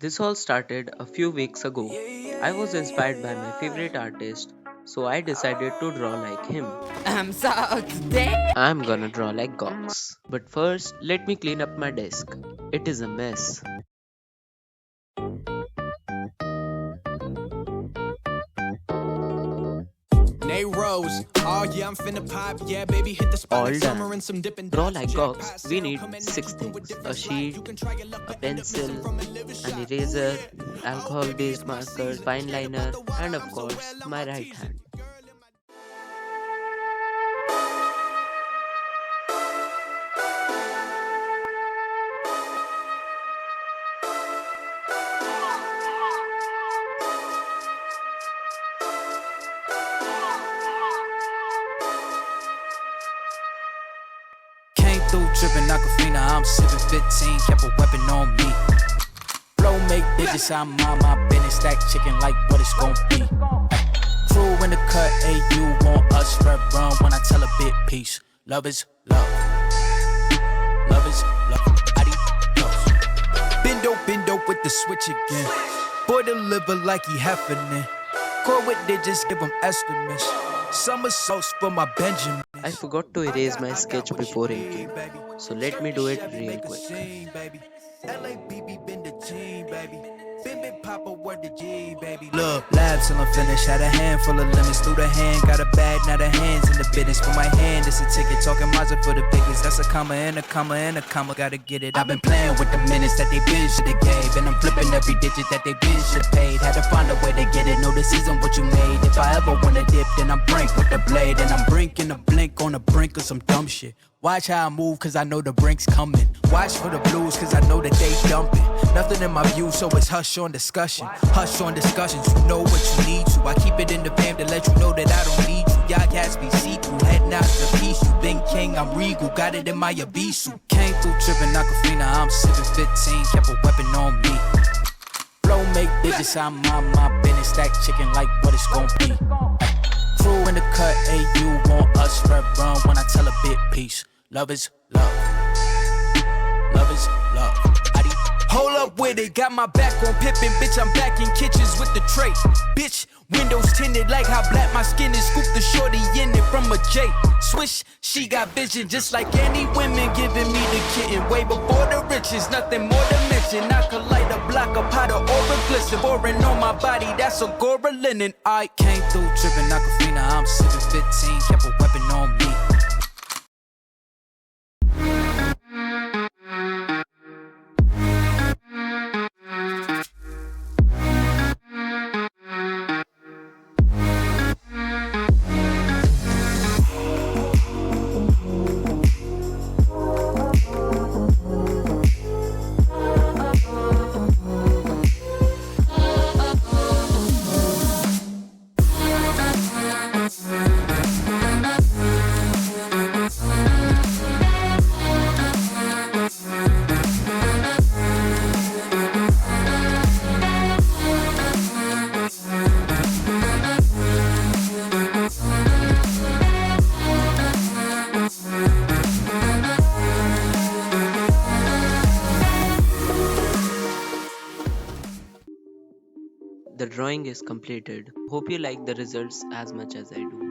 This all started a few weeks ago. I was inspired by my favorite artist, so I decided to draw like him. So today I'm gonna draw like Gox. But first, let me clean up my desk. It is a mess. Nay Rose, oh yeah, I'm finna pop, yeah, baby, hit the spot All like summer and done. some dipping Draw dots, like Gox, jackpot we sale, need come at me, 6 you a things: a different style, you sheet, can try your luck a at this, missing pencil, from a liver an shot, eraser, baby, I hope alcohol baby based it's my markers, season, fine scared about liner, the water, and of I'm so course, well on my my right teasing, hand. girl in my Came through dripping Aquafina, I'm sipping 15, kept a weapon on me. Flow make digits, I'm on my business, stack chicken like what it's gon' be. Crew in the cut, hey, you want us red run when I tell a bit peace. Love is love. Love is love. Adios. Bendo with the switch again. Boy deliver like he happening. Core with digits, give him estimates. Summer sauce for my Benjamin. I forgot to erase my I got sketch what you before inking, need, baby. so let me Cherokee do it Chevy real make a quick. scene, baby. LABB been the team, baby. Been Papa word the G, baby. Look, lab till I'm finished. Had a handful of lemons through the hand. Got a bag, now the hands in the business. For my hand, it's a ticket. Talking Mazda for the biggest. That's a comma and a comma and a comma. Gotta get it. I've been playing with the minutes that they been should've gave. And I'm flipping every digit that they been should've paid. Had to find a way to get it. Know the season what you made. If I ever wanna dip, then I'm brink with the blade. And I'm brinking a blink on the brink of some dumb shit. Watch how I move, cause I know the brink's coming. Watch for the blues, cause I know that they dumping. Nothing in my view, so it's hush on discussion. Hush on discussions, you know what you need to. I keep it in the fam to let you know that I don't need you. Y'all cats be see-through, heading out the piece. You been king, I'm regal, got it in my Abisu. Came through tripping Aquafina, I'm sipping 15, kept a weapon on me. Flow make digits, I'm on my business, stack chicken like what it's gon' be. Crew in the cut, hey, you want us red run when I tell a bit peace. Love is love. Love is love. Hold up with it, got my back on pippin', bitch. I'm back in kitchens with the tray. Bitch, windows tinted like how black my skin is. Scoop the shorty in it from a J. Swish, she got vision just like any women giving me the kitten. Way before the riches, nothing more to mention. I could light a block of powder or a glisten. Boring on my body, that's a Gora linen. I came through dripping Aquafina, I'm sipping 15, kept a weapon on me. The drawing is completed. Hope you like the results as much as I do.